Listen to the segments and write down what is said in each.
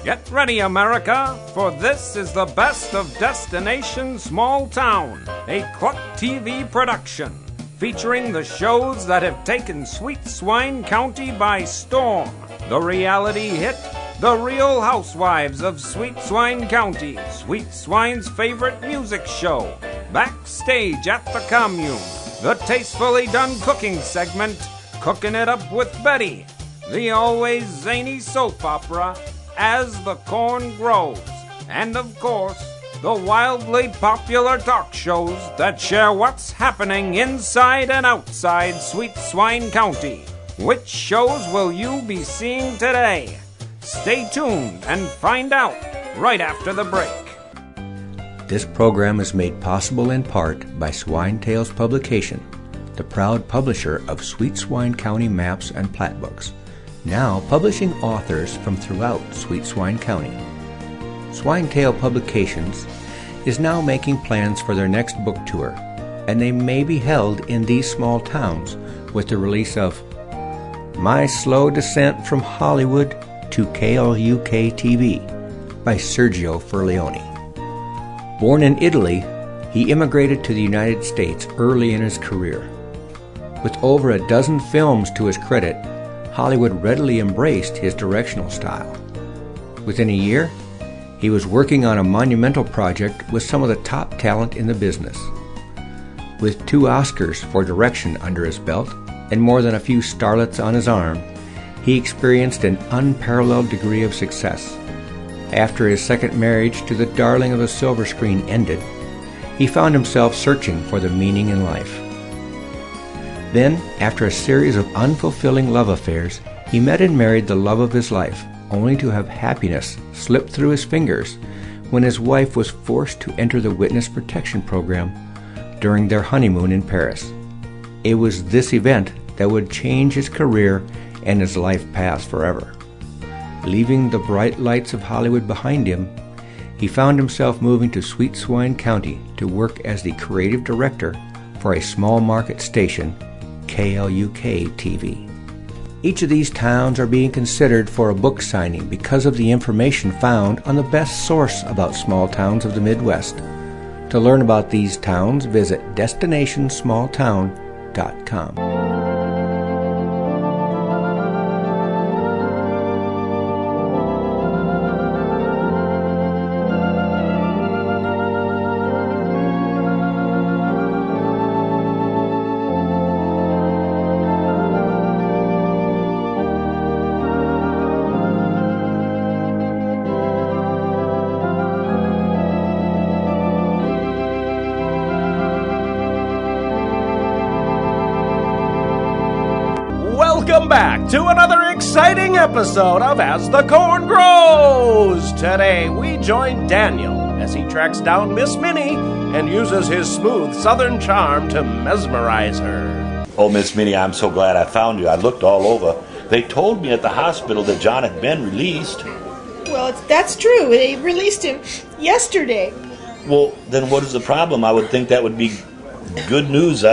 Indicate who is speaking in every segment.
Speaker 1: Get ready, America, for this is the best of Destination Small Town, a Cluck TV production, featuring the shows that have taken Sweet Swine County by storm. The reality hit, The Real Housewives of Sweet Swine County, Sweet Swine's favorite music show, Backstage at the Commune, the tastefully done cooking segment, Cooking It Up with Betty, the always zany soap opera, As the Corn Grows, and of course, the wildly popular talk shows that share what's happening inside and outside Sweet Swine County. Which shows will you be seeing today? Stay tuned and find out right after the break.
Speaker 2: This program is made possible in part by Swine Tales Publication, the proud publisher of Sweet Swine County maps and plat books, now publishing authors from throughout Sweet Swine County. Swinetail Publications is now making plans for their next book tour, and they may be held in these small towns with the release of My Slow Descent from Hollywood to KLUK TV by Sergio Furlione. Born in Italy, he immigrated to the United States early in his career. With over a dozen films to his credit, Hollywood readily embraced his directional style. Within a year, he was working on a monumental project with some of the top talent in the business. With 2 Oscars for direction under his belt and more than a few starlets on his arm, he experienced an unparalleled degree of success. After his second marriage to the darling of the silver screen ended, he found himself searching for the meaning in life. Then, after a series of unfulfilling love affairs, he met and married the love of his life, only to have happiness slip through his fingers when his wife was forced to enter the witness protection program during their honeymoon in Paris. It was this event that would change his career and his life path forever. Leaving the bright lights of Hollywood behind him, he found himself moving to Sweet Swine County to work as the creative director for a small market station, KLUK TV. Each of these towns are being considered for a book signing because of the information found on the best source about small towns of the Midwest. To learn about these towns, visit destinationsmalltown.com.
Speaker 3: Welcome back to another exciting episode of As the Corn Grows. Today we join Daniel as he tracks down Miss Minnie and uses his smooth southern charm to mesmerize her.
Speaker 4: Oh, Miss Minnie, I'm so glad I found you. I looked all over. They told me at the hospital that John had been released.
Speaker 5: Well, that's true. They released him yesterday.
Speaker 4: Well, then what is the problem? I would think that would be good news,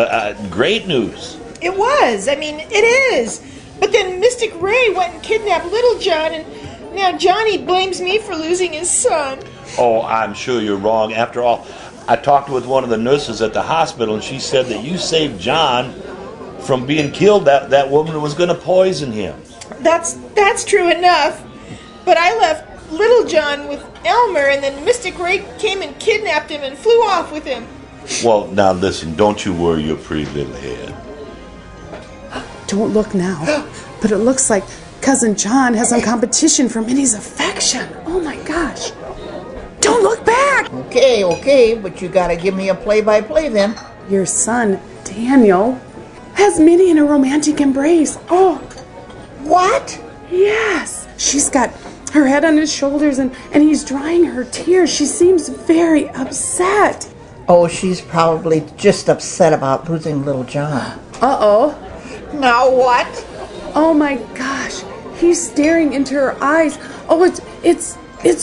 Speaker 4: great news.
Speaker 5: It was. I mean, it is. But then Mystic Ray went and kidnapped Little John, and now Johnny blames me for losing his son.
Speaker 4: Oh, I'm sure you're wrong. After all, I talked with one of the nurses at the hospital, and she said that you saved John from being killed. That woman was going to poison him.
Speaker 5: That's true enough. But I left Little John with Elmer, and then Mystic Ray came and kidnapped him and flew off with him.
Speaker 4: Well, now listen, don't you worry your pretty little head.
Speaker 6: Don't look now, but it looks like Cousin John has some competition for Minnie's affection. Oh my gosh. Don't look back!
Speaker 7: Okay, but you gotta give me a play-by-play then.
Speaker 6: Your son, Daniel, has Minnie in a romantic embrace. Oh.
Speaker 7: What?
Speaker 6: Yes. She's got her head on his shoulders and he's drying her tears. She seems very upset.
Speaker 7: Oh, she's probably just upset about losing Little John.
Speaker 6: Uh-oh.
Speaker 7: Now what?
Speaker 6: Oh my gosh, he's staring into her eyes. Oh, it's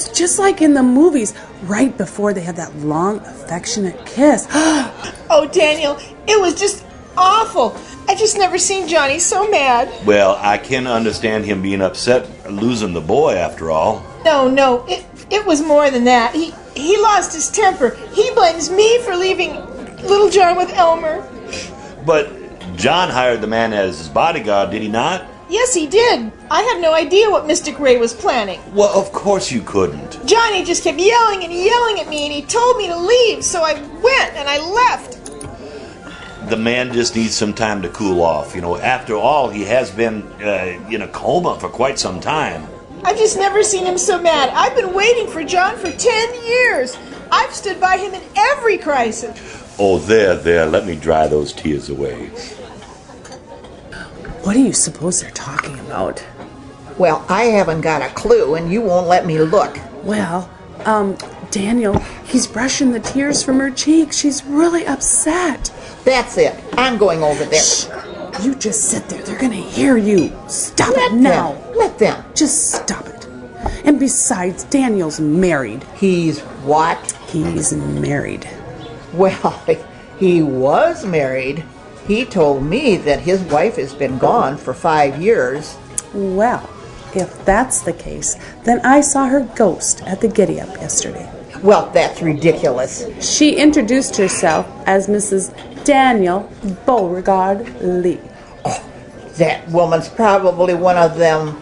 Speaker 6: just like in the movies, right before they have that long, affectionate kiss.
Speaker 5: Oh, Daniel, it was just awful. I just never seen Johnny so mad.
Speaker 4: Well, I can understand him being upset losing the boy after all.
Speaker 5: No, it was more than that. He lost his temper. He blames me for leaving little John with Elmer.
Speaker 4: But John hired the man as his bodyguard, did he not?
Speaker 5: Yes, he did. I had no idea what Mystic Ray was planning.
Speaker 4: Well, of course you couldn't.
Speaker 5: Johnny just kept yelling and yelling at me, and he told me to leave, so I went and I left.
Speaker 4: The man just needs some time to cool off. You know, after all, he has been in a coma for quite some time.
Speaker 5: I've just never seen him so mad. I've been waiting for John for 10 years. I've stood by him in every crisis.
Speaker 4: Oh, there, let me dry those tears away.
Speaker 6: What do you suppose they're talking about?
Speaker 7: Well, I haven't got a clue, and you won't let me look.
Speaker 6: Well, Daniel, he's brushing the tears from her cheeks. She's really upset.
Speaker 7: That's it. I'm going over there.
Speaker 6: Shh. You just sit there. They're going to hear you. Stop
Speaker 7: Let
Speaker 6: it now.
Speaker 7: Let them.
Speaker 6: Just stop it. And besides, Daniel's married.
Speaker 7: He's what?
Speaker 6: He's married.
Speaker 7: Well, he was married. He told me that his wife has been gone for 5 years.
Speaker 6: Well, if that's the case, then I saw her ghost at the giddy-up yesterday.
Speaker 7: Well, that's ridiculous.
Speaker 6: She introduced herself as Mrs. Daniel Beauregard Lee.
Speaker 7: Oh, that woman's probably one of them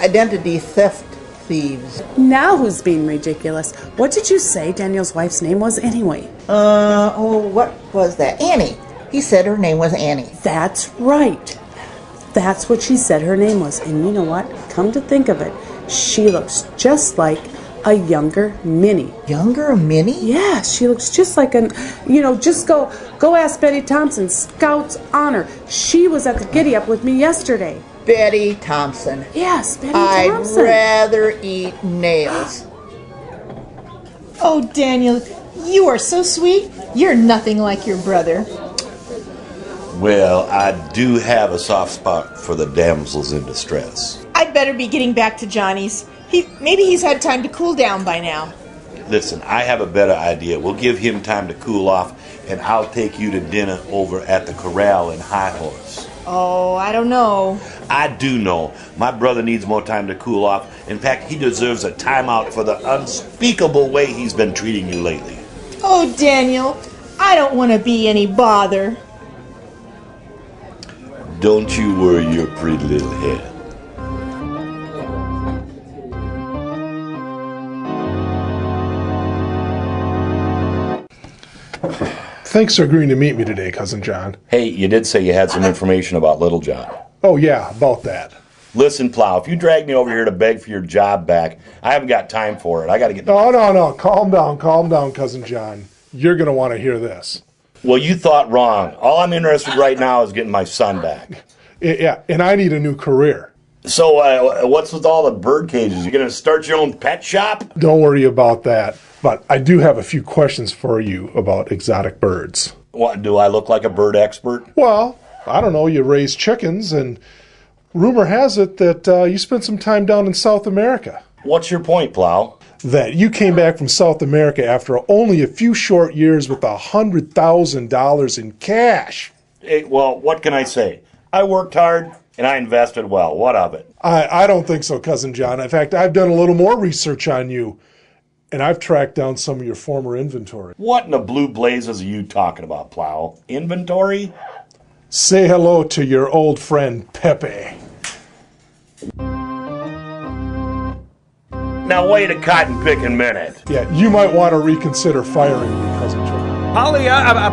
Speaker 7: identity theft thieves.
Speaker 6: Now who's being ridiculous? What did you say Daniel's wife's name was anyway?
Speaker 7: What was that? Annie. He said her name was Annie.
Speaker 6: That's right. That's what she said her name was. And you know what? Come to think of it, she looks just like a younger Minnie.
Speaker 7: Younger Minnie?
Speaker 6: Yeah, she looks just like just go ask Betty Thompson, Scout's honor. She was at the giddy-up with me yesterday.
Speaker 7: Betty Thompson.
Speaker 6: Yes, Betty Thompson.
Speaker 7: I'd rather eat nails.
Speaker 5: Oh, Daniel, you are so sweet. You're nothing like your brother.
Speaker 4: Well, I do have a soft spot for the damsels in distress.
Speaker 5: I'd better be getting back to Johnny's. Maybe he's had time to cool down by now.
Speaker 4: Listen, I have a better idea. We'll give him time to cool off, and I'll take you to dinner over at the Corral in High Horse.
Speaker 5: Oh, I don't know.
Speaker 4: I do know. My brother needs more time to cool off. In fact, he deserves a timeout for the unspeakable way he's been treating you lately.
Speaker 5: Oh, Daniel, I don't want to be any bother.
Speaker 4: Don't you worry your pretty little head.
Speaker 8: Thanks for agreeing to meet me today, Cousin John.
Speaker 4: Hey, you did say you had some information about Little John.
Speaker 8: Oh, yeah, about that.
Speaker 4: Listen, Plow, if you drag me over here to beg for your job back, I haven't got time for it. I got to get...
Speaker 8: No. Calm down, Cousin John. You're going to want to hear this.
Speaker 4: Well, you thought wrong. All I'm interested right now is getting my son back.
Speaker 8: Yeah, and I need a new career.
Speaker 4: So, what's with all the bird cages? You going to start your own pet shop?
Speaker 8: Don't worry about that. But I do have a few questions for you about exotic birds.
Speaker 4: What, do I look like a bird expert?
Speaker 8: Well, I don't know. You raise chickens, and rumor has it that you spent some time down in South America.
Speaker 4: What's your point, Plow?
Speaker 8: That you came back from South America after only a few short years with $100,000 in cash.
Speaker 4: Hey, well, what can I say? I worked hard, and I invested well. What of it?
Speaker 8: I don't think so, Cousin John. In fact, I've done a little more research on you, and I've tracked down some of your former inventory.
Speaker 4: What in the blue blazes are you talking about, Plow? Inventory?
Speaker 8: Say hello to your old friend, Pepe.
Speaker 4: Now wait a cotton-picking minute.
Speaker 8: Yeah, you might want to reconsider firing me, Cousin John.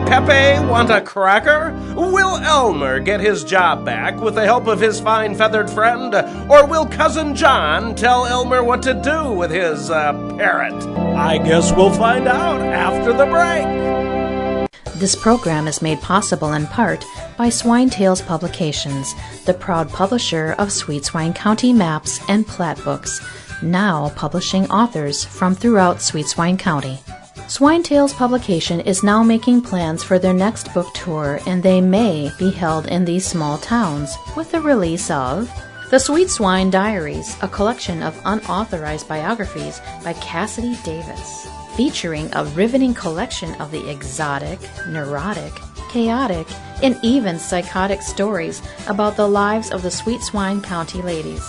Speaker 3: Pepe want a cracker? Will Elmer get his job back with the help of his fine feathered friend? Or will Cousin John tell Elmer what to do with his parrot? I guess we'll find out after the break.
Speaker 9: This program is made possible in part by Swine Tales Publications, the proud publisher of Sweet Swine County maps and plat books, now publishing authors from throughout Sweet Swine County. Swine Tales Publication is now making plans for their next book tour, and they may be held in these small towns with the release of The Sweet Swine Diaries, a collection of unauthorized biographies by Cassidy Davis, featuring a riveting collection of the exotic, neurotic, chaotic, and even psychotic stories about the lives of the Sweet Swine County ladies.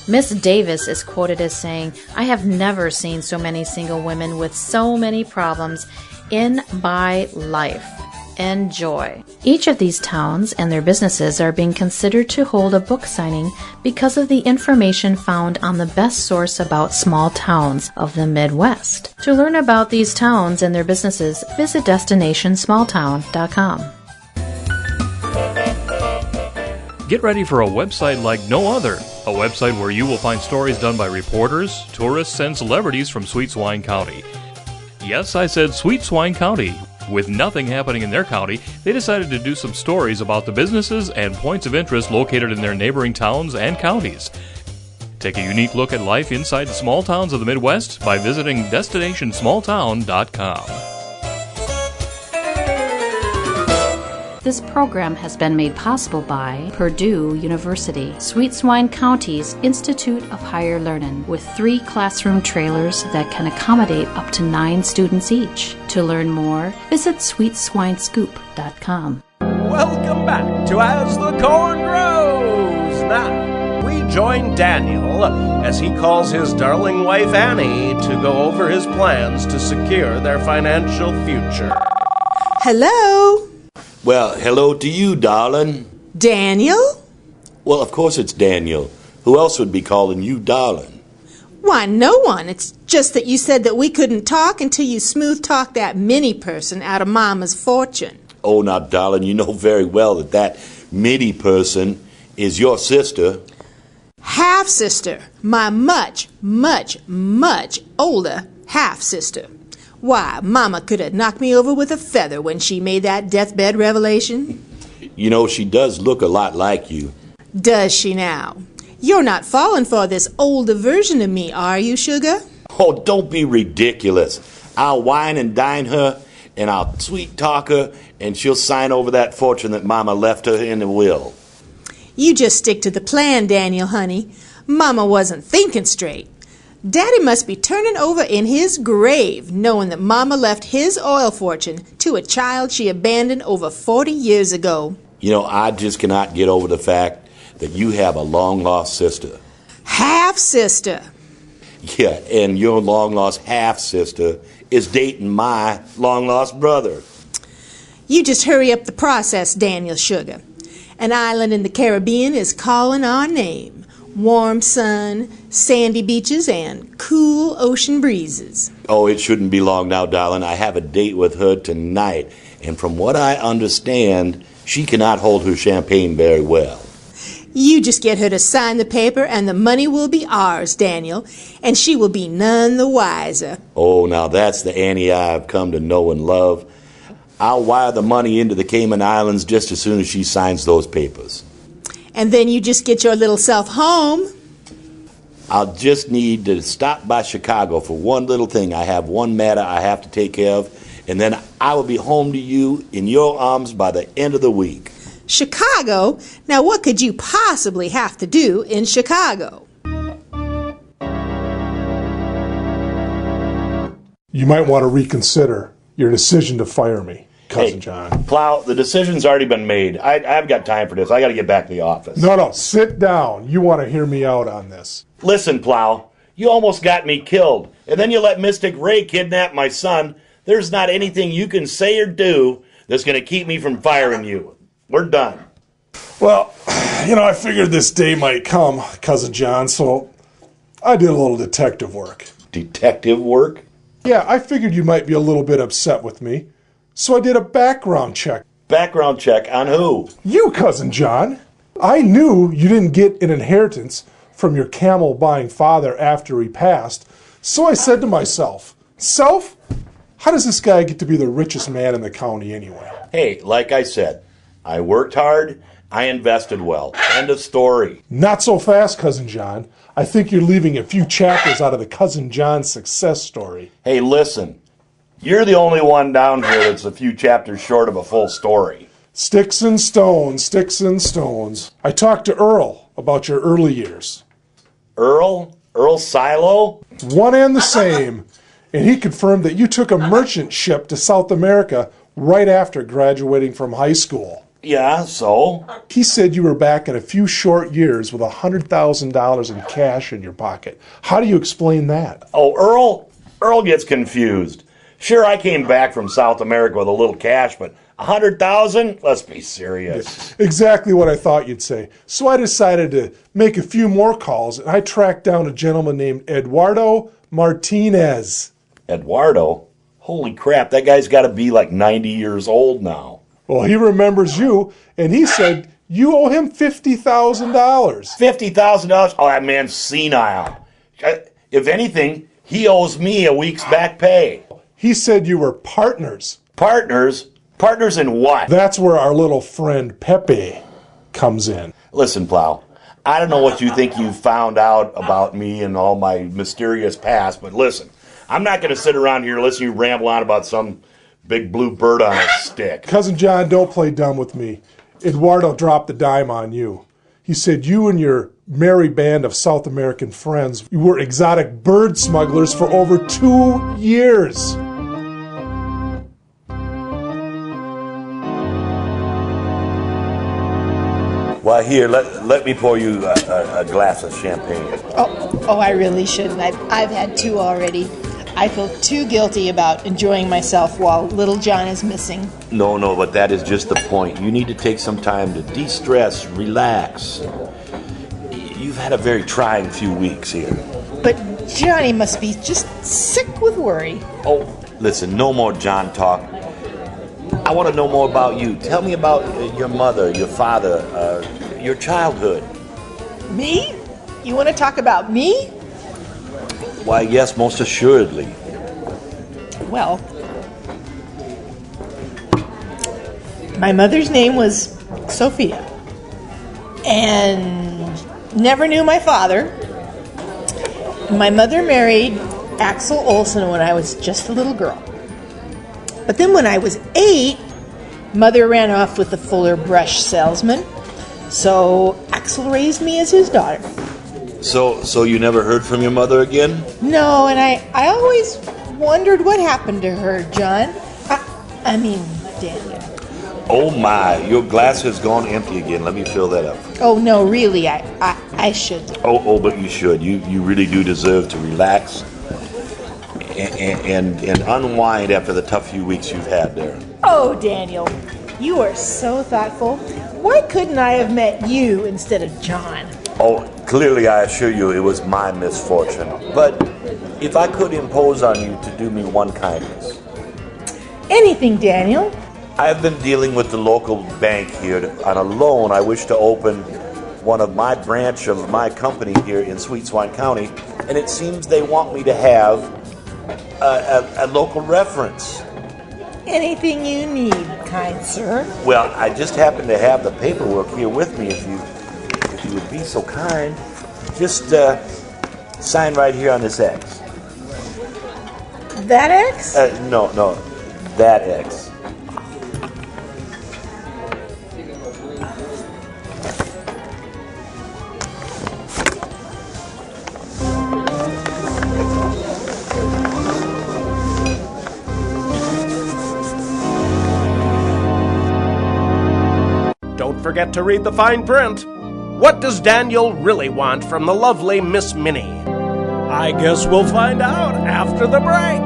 Speaker 9: Miss Davis is quoted as saying, "I have never seen so many single women with so many problems in my life. Enjoy." Each of these towns and their businesses are being considered to hold a book signing because of the information found on the best source about small towns of the Midwest. To learn about these towns and their businesses, visit destinationsmalltown.com.
Speaker 10: Get ready for a website like no other. A website where you will find stories done by reporters, tourists, and celebrities from Sweet Swine County. Yes, I said Sweet Swine County. With nothing happening in their county, they decided to do some stories about the businesses and points of interest located in their neighboring towns and counties. Take a unique look at life inside the small towns of the Midwest by visiting destinationsmalltown.com.
Speaker 9: This program has been made possible by Purdue University, Sweet Swine County's Institute of Higher Learning, with 3 classroom trailers that can accommodate up to 9 students each. To learn more, visit sweetswinescoop.com.
Speaker 3: Welcome back to As the Corn Grows. Now, we join Daniel as he calls his darling wife Annie to go over his plans to secure their financial future.
Speaker 5: Hello?
Speaker 4: Well, hello to you, darling.
Speaker 5: Daniel?
Speaker 4: Well, of course it's Daniel. Who else would be calling you darling?
Speaker 5: Why, no one. It's just that you said that we couldn't talk until you smooth-talked that mini person out of Mama's fortune.
Speaker 4: Oh, now, darling, you know very well that mini person is your sister.
Speaker 5: Half-sister. My much, much, much older half-sister. Why, Mama could have knocked me over with a feather when she made that deathbed revelation.
Speaker 4: You know, she does look a lot like you.
Speaker 5: Does she now? You're not falling for this older version of me, are you, sugar?
Speaker 4: Oh, don't be ridiculous. I'll wine and dine her, and I'll sweet-talk her, and she'll sign over that fortune that Mama left her in the will.
Speaker 5: You just stick to the plan, Daniel, honey. Mama wasn't thinking straight. Daddy must be turning over in his grave, knowing that Mama left his oil fortune to a child she abandoned over 40 years ago.
Speaker 4: You know, I just cannot get over the fact that you have a long-lost sister.
Speaker 5: Half-sister.
Speaker 4: Yeah, and your long-lost half-sister is dating my long-lost brother.
Speaker 5: You just hurry up the process, Daniel Sugar. An island in the Caribbean is calling our name. Warm sun, sandy beaches, and cool ocean breezes.
Speaker 4: Oh, it shouldn't be long now, darling. I have a date with her tonight, and from what I understand, she cannot hold her champagne very well.
Speaker 5: You just get her to sign the paper, and the money will be ours, Daniel, and she will be none the wiser.
Speaker 4: Oh, now that's the Annie I've come to know and love. I'll wire the money into the Cayman Islands just as soon as she signs those papers.
Speaker 5: And then you just get your little self home.
Speaker 4: I'll just need to stop by Chicago for one little thing. I have one matter I have to take care of, and then I will be home to you in your arms by the end of the week.
Speaker 5: Chicago? Now what could you possibly have to do in Chicago?
Speaker 8: You might want to reconsider your decision to fire me, Cousin John.
Speaker 4: Plow, the decision's already been made. I've got time for this. I got to get back to the office.
Speaker 8: No, sit down. You want to hear me out on this.
Speaker 4: Listen, Plow, you almost got me killed, and then you let Mystic Ray kidnap my son. There's not anything you can say or do that's going to keep me from firing you. We're done.
Speaker 8: Well, I figured this day might come, Cousin John, so I did a little detective work.
Speaker 4: Detective work?
Speaker 8: Yeah, I figured you might be a little bit upset with me, so I did a background check.
Speaker 4: Background check on who?
Speaker 8: You, Cousin John. I knew you didn't get an inheritance from your camel-buying father after he passed, so I said to myself, Self, how does this guy get to be the richest man in the county anyway?
Speaker 4: Hey, like I said, I worked hard, I invested well. End of story.
Speaker 8: Not so fast, Cousin John. I think you're leaving a few chapters out of the Cousin John success story.
Speaker 4: Hey, listen. You're the only one down here that's a few chapters short of a full story.
Speaker 8: Sticks and stones, sticks and stones. I talked to Earl about your early years.
Speaker 4: Earl? Earl Silo?
Speaker 8: One and the same. And he confirmed that you took a merchant ship to South America right after graduating from high school.
Speaker 4: Yeah, so?
Speaker 8: He said you were back in a few short years with $100,000 in cash in your pocket. How do you explain that?
Speaker 4: Oh, Earl gets confused. Sure, I came back from South America with a little cash, but 100,000? Let's be serious.
Speaker 8: Exactly what I thought you'd say. So I decided to make a few more calls, and I tracked down a gentleman named Eduardo Martinez.
Speaker 4: Eduardo? Holy crap, that guy's got to be like 90 years old now.
Speaker 8: Well, he remembers you, and he said you owe him $50,000.
Speaker 4: $50,000? Oh, that man's senile. If anything, he owes me a week's back pay.
Speaker 8: He said you were partners.
Speaker 4: Partners? Partners in what?
Speaker 8: That's where our little friend Pepe comes in.
Speaker 4: Listen, Plow, I don't know what you think you found out about me and all my mysterious past, but listen, I'm not going to sit around here listening to you ramble on about some big blue bird on a stick.
Speaker 8: Cousin John, don't play dumb with me. Eduardo dropped the dime on you. He said you and your merry band of South American friends, you were exotic bird smugglers for over 2 years.
Speaker 4: Well, here, let me pour you a glass of champagne.
Speaker 5: Oh, I really shouldn't. I've had 2 already. I feel too guilty about enjoying myself while little John is missing.
Speaker 4: No, but that is just the point. You need to take some time to de-stress, relax. You've had a very trying few weeks here.
Speaker 5: But Johnny must be just sick with worry.
Speaker 4: Oh, listen, no more John talk. I want to know more about you. Tell me about your mother, your father, your childhood.
Speaker 5: Me? You want to talk about me?
Speaker 4: Why, yes, most assuredly.
Speaker 5: Well, my mother's name was Sophia, and never knew my father. My mother married Axel Olsen when I was just a little girl. But then when I was 8, Mother ran off with the Fuller brush salesman, so Axel raised me as his daughter.
Speaker 4: So you never heard from your mother again?
Speaker 5: No, and I always wondered what happened to her, John. I mean, Daniel.
Speaker 4: Oh my, your glass has gone empty again. Let me fill that up.
Speaker 5: Oh, no, really, I should.
Speaker 4: Oh, but you should. You really do deserve to relax and unwind after the tough few weeks you've had there.
Speaker 5: Oh, Daniel, you are so thoughtful. Why couldn't I have met you instead of John?
Speaker 4: Oh, clearly I assure you it was my misfortune. But if I could impose on you to do me one kindness.
Speaker 5: Anything, Daniel.
Speaker 4: I've been dealing with the local bank here on a loan. I wish to open one of my branch of my company here in Sweet Swine County, and it seems they want me to have a local reference.
Speaker 5: Anything you need, kind sir.
Speaker 4: Well, I just happen to have the paperwork here with me. If you would be so kind, just sign right here on this X.
Speaker 5: That X?
Speaker 4: No, that X.
Speaker 3: Don't forget to read the fine print. What does Daniel really want from the lovely Miss Minnie? I guess we'll find out after the break.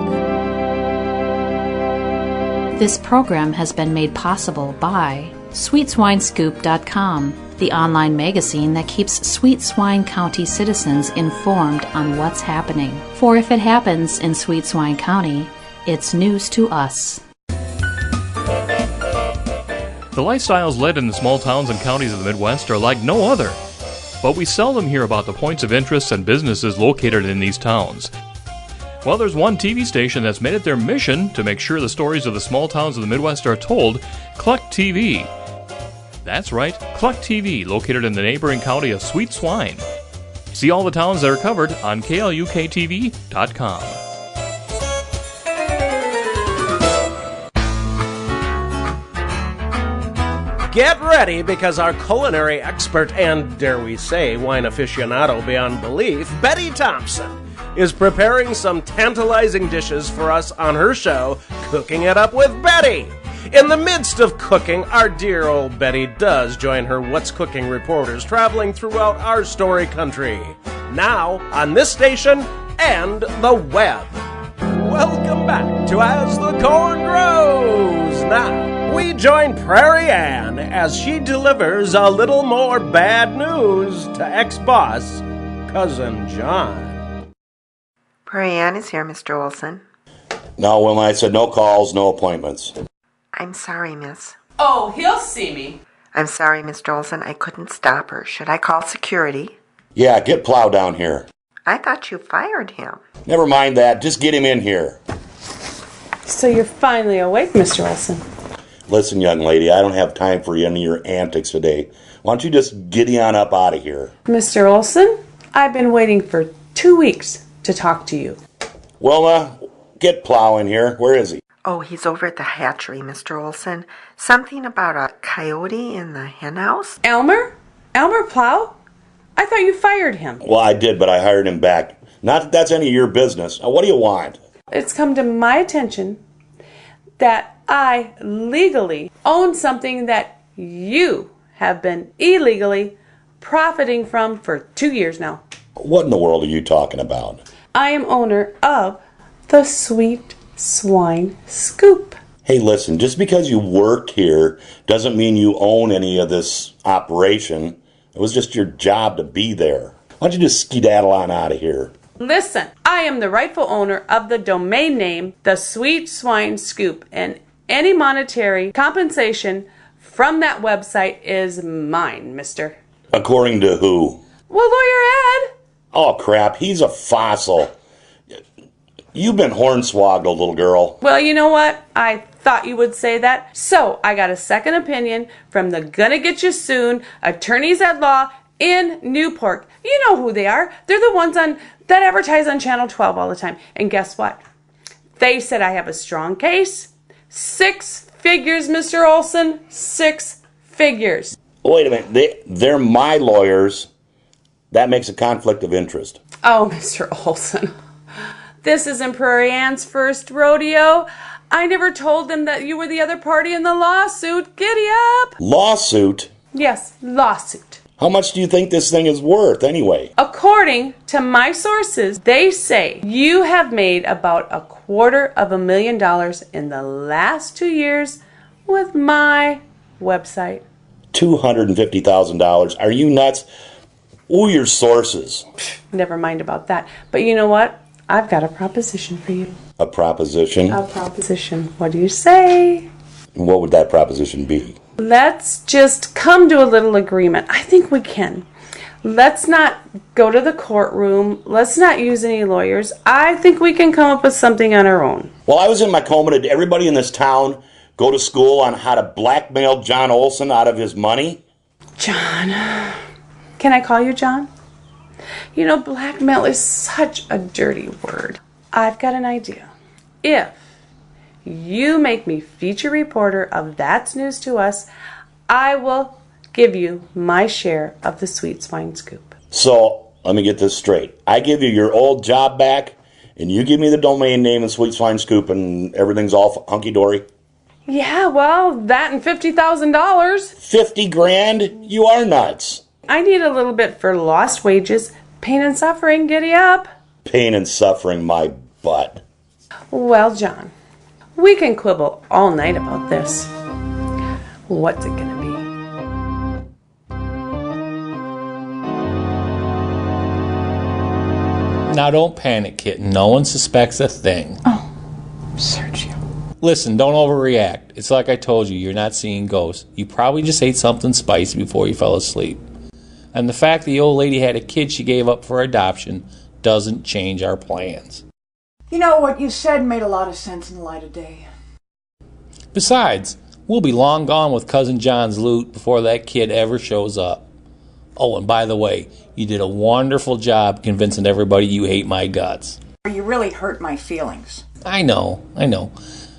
Speaker 9: This program has been made possible by SweetSwineScoop.com, the online magazine that keeps Sweet Swine County citizens informed on what's happening. For if it happens in Sweet Swine County, it's news to us.
Speaker 10: The lifestyles led in the small towns and counties of the Midwest are like no other. But we seldom hear about the points of interest and businesses located in these towns. Well, there's one TV station that's made it their mission to make sure the stories of the small towns of the Midwest are told, Cluck TV. That's right, Cluck TV, located in the neighboring county of Sweet Swine. See all the towns that are covered on KLUKTV.com.
Speaker 3: Get ready, because our culinary expert and, dare we say, wine aficionado beyond belief, Betty Thompson, is preparing some tantalizing dishes for us on her show, Cooking It Up with Betty. In the midst of cooking, our dear old Betty does join her What's Cooking reporters traveling throughout our story country. Now, on this station and the web. Welcome back to As the Corn Grows. Now, we join Prairie Ann as she delivers a little more bad news to ex-boss, Cousin John.
Speaker 11: Prairie Ann is here, Mr. Olson.
Speaker 4: No, Wilma, I said no calls, no appointments.
Speaker 11: I'm sorry, miss.
Speaker 6: Oh, he'll see me.
Speaker 11: I'm sorry, Mr. Olson. I couldn't stop her. Should I call security?
Speaker 4: Yeah, get Plow down here.
Speaker 11: I thought you fired him.
Speaker 4: Never mind that. Just get him in here.
Speaker 6: So you're finally awake, Mr. Olson.
Speaker 4: Listen, young lady, I don't have time for any of your antics today. Why don't you just giddy on up out of here?
Speaker 6: Mr. Olson, I've been waiting for 2 weeks to talk to you.
Speaker 4: Wilma, get Plow in here. Where is he?
Speaker 11: Oh, he's over at the hatchery, Mr. Olson. Something about a coyote in the henhouse?
Speaker 6: Elmer? Elmer Plow? I thought you fired him.
Speaker 4: Well, I did, but I hired him back. Not that that's any of your business. Now, what do you want?
Speaker 6: It's come to my attention that I legally own something that you have been illegally profiting from for 2 years now.
Speaker 4: What in the world are you talking about?
Speaker 6: I am owner of the Sweet Swine Scoop.
Speaker 4: Hey, listen, just because you work here doesn't mean you own any of this operation. It was just your job to be there. Why don't you just skedaddle on out of here?
Speaker 6: Listen, I am the rightful owner of the domain name, The Sweet Swine Scoop, and any monetary compensation from that website is mine, mister.
Speaker 4: According to who?
Speaker 6: Well, Lawyer Ed.
Speaker 4: Oh, crap, he's a fossil. You've been hornswoggled, little girl.
Speaker 6: Well, you know what? I thought you would say that. So I got a second opinion from the Gonna Get You Soon attorneys at law in Newport. You know who they are. They're the ones that advertise on Channel 12 all the time. And guess what? They said I have a strong case. 6 figures, Mr. Olson. 6 figures.
Speaker 4: Wait a minute. They're my lawyers. That makes a conflict of interest.
Speaker 6: Oh, Mr. Olson. This isn't Prairie Ann's first rodeo. I never told them that you were the other party in the lawsuit. Giddy up.
Speaker 4: Lawsuit?
Speaker 6: Yes, lawsuit.
Speaker 4: How much do you think this thing is worth anyway?
Speaker 6: According to my sources, they say you have made about $250,000 in the last 2 years with my website.
Speaker 4: $250,000. Are you nuts? Who are your sources?
Speaker 6: Never mind about that. But you know what? I've got a proposition for you.
Speaker 4: A proposition?
Speaker 6: A proposition. What do you say?
Speaker 4: What would that proposition be?
Speaker 6: Let's just come to a little agreement. I think we can. Let's not go to the courtroom. Let's not use any lawyers. I think we can come up with something on our own.
Speaker 4: While I was in my coma, did everybody in this town go to school on how to blackmail John Olson out of his money?
Speaker 6: John. Can I call you John? You know, blackmail is such a dirty word. I've got an idea. If you make me feature reporter of That's News to Us, I will give you my share of the Sweet Swine Scoop.
Speaker 4: So, let me get this straight. I give you your old job back, and you give me the domain name and Sweet Swine Scoop, and everything's all hunky-dory?
Speaker 6: Yeah, well, that and $50,000.
Speaker 4: 50 grand? You are nuts.
Speaker 6: I need a little bit for lost wages, pain and suffering. Giddy up.
Speaker 4: Pain and suffering, my butt.
Speaker 6: Well, John, we can quibble all night about this. What's it gonna be?
Speaker 10: Now don't panic, kitten. No one suspects a thing.
Speaker 6: Oh, Sergio.
Speaker 10: Listen, don't overreact. It's like I told you, you're not seeing ghosts. You probably just ate something spicy before you fell asleep. And the fact the old lady had a kid she gave up for adoption doesn't change our plans.
Speaker 12: You know, what you said made a lot of sense in the light of day.
Speaker 10: Besides, we'll be long gone with Cousin John's loot before that kid ever shows up. Oh, and by the way, you did a wonderful job convincing everybody you hate my guts.
Speaker 12: You really hurt my feelings.
Speaker 10: I know.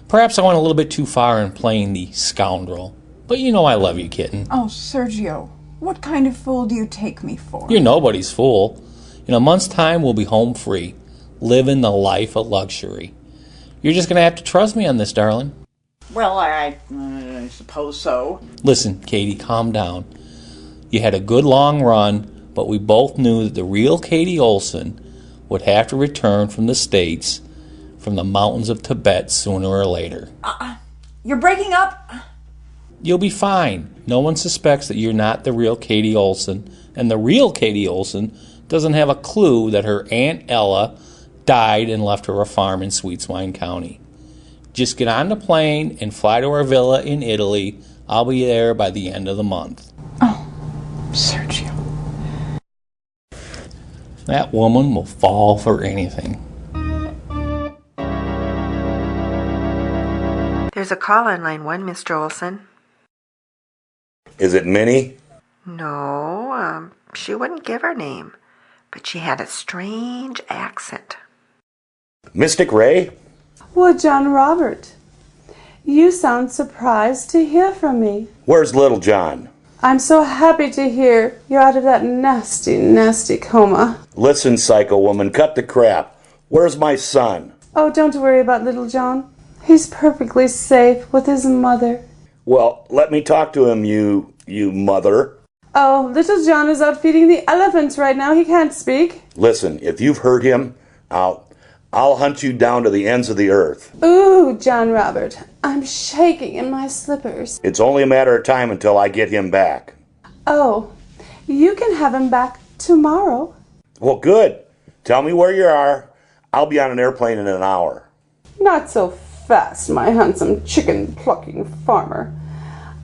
Speaker 10: Perhaps I went a little bit too far in playing the scoundrel. But you know I love you, kitten.
Speaker 12: Oh, Sergio, what kind of fool do you take me for?
Speaker 10: You're nobody's fool. In a month's time, we'll be home free, living the life of luxury. You're just going to have to trust me on this, darling.
Speaker 12: Well, I suppose so.
Speaker 13: Listen, Katie, calm down. You had a good long run, but we both knew that the real Katie Olson would have to return from the States, from the mountains of Tibet sooner or later.
Speaker 12: You're breaking up?
Speaker 13: You'll be fine. No one suspects that you're not the real Katie Olson, and the real Katie Olson doesn't have a clue that her Aunt Ella died and left her a farm in Sweet Swine County. Just get on the plane and fly to our villa in Italy. I'll be there by the end of the month.
Speaker 12: Oh, Sergio.
Speaker 13: That woman will fall for anything.
Speaker 11: There's a call on line 1, Mr. Olson.
Speaker 4: Is it Minnie?
Speaker 11: No, she wouldn't give her name, but she had a strange accent.
Speaker 4: Mystic Ray?
Speaker 6: Well, John Robert, you sound surprised to hear from me.
Speaker 4: Where's Little John?
Speaker 6: I'm so happy to hear you're out of that nasty, nasty coma.
Speaker 4: Listen, psycho woman, cut the crap. Where's my son?
Speaker 6: Oh, don't worry about little John. He's perfectly safe with his mother.
Speaker 4: Well, let me talk to him, you mother.
Speaker 6: Oh, little John is out feeding the elephants right now. He can't speak.
Speaker 4: Listen, if you've hurt him, I'll hunt you down to the ends of the earth.
Speaker 6: Ooh, John Robert, I'm shaking in my slippers.
Speaker 4: It's only a matter of time until I get him back.
Speaker 6: Oh, you can have him back tomorrow.
Speaker 4: Well, good. Tell me where you are. I'll be on an airplane in an hour.
Speaker 6: Not so fast, my handsome chicken-plucking farmer.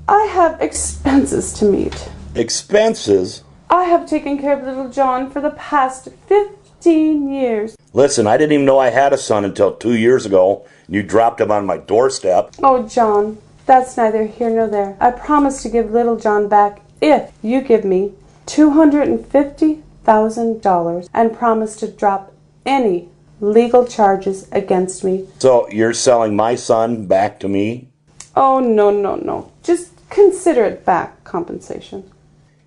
Speaker 6: I have expenses to meet.
Speaker 4: Expenses?
Speaker 6: I have taken care of little John for the past 15 years.
Speaker 4: Listen, I didn't even know I had a son until 2 years ago. You dropped him on my doorstep.
Speaker 6: Oh, John, that's neither here nor there. I promise to give little John back if you give me $250,000 and promise to drop any legal charges against me.
Speaker 4: So you're selling my son back to me?
Speaker 6: Oh, no. Just consider it back compensation.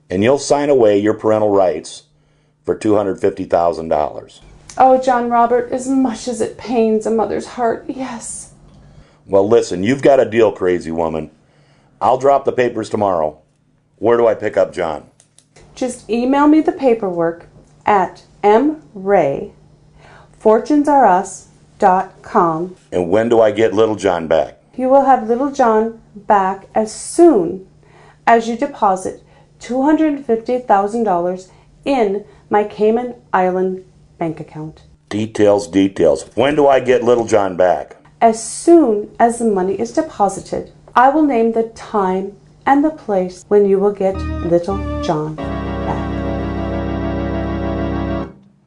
Speaker 4: And you'll sign away your parental rights for $250,000.
Speaker 6: Oh, John Robert, as much as it pains a mother's heart, yes.
Speaker 4: Well, listen, you've got a deal, crazy woman. I'll drop the papers tomorrow. Where do I pick up John?
Speaker 6: Just email me the paperwork at mray@fortunesareus.com.
Speaker 4: And when do I get Little John back?
Speaker 6: You will have little John back as soon as you deposit $250,000 in my Cayman Island bank account.
Speaker 4: Details. When do I get Little John back?
Speaker 6: As soon as the money is deposited, I will name the time and the place when you will get little John back.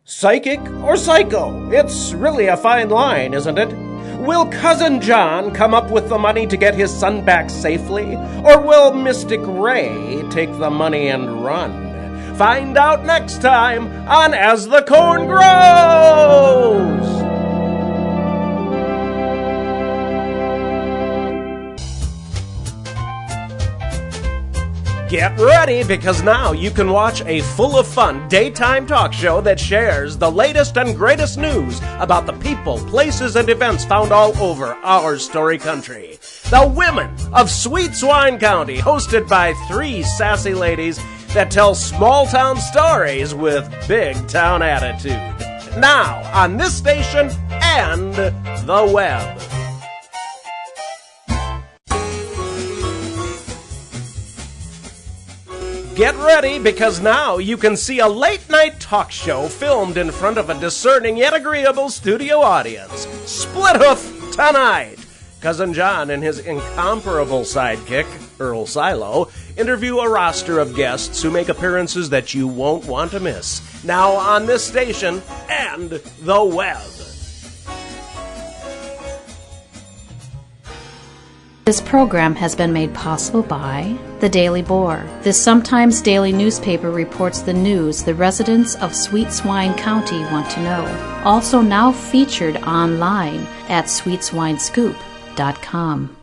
Speaker 3: Psychic or psycho? It's really a fine line, isn't it? Will Cousin John come up with the money to get his son back safely? Or will Mystic Ray take the money and run? Find out next time on As the Corn Grows! Get ready, because now you can watch a full of fun daytime talk show that shares the latest and greatest news about the people, places, and events found all over our story country. The Women of Sweet Swine County, hosted by 3 sassy ladies that tell small town stories with big town attitude. Now, on this station and the web. Get ready, because now you can see a late-night talk show filmed in front of a discerning yet agreeable studio audience. Split Hoof tonight. Cousin John and his incomparable sidekick, Earl Silo, interview a roster of guests who make appearances that you won't want to miss. Now on this station and the web.
Speaker 9: This program has been made possible by The Daily Boar. This sometimes daily newspaper reports the news the residents of Sweet Swine County want to know. Also now featured online at sweetswinescoop.com.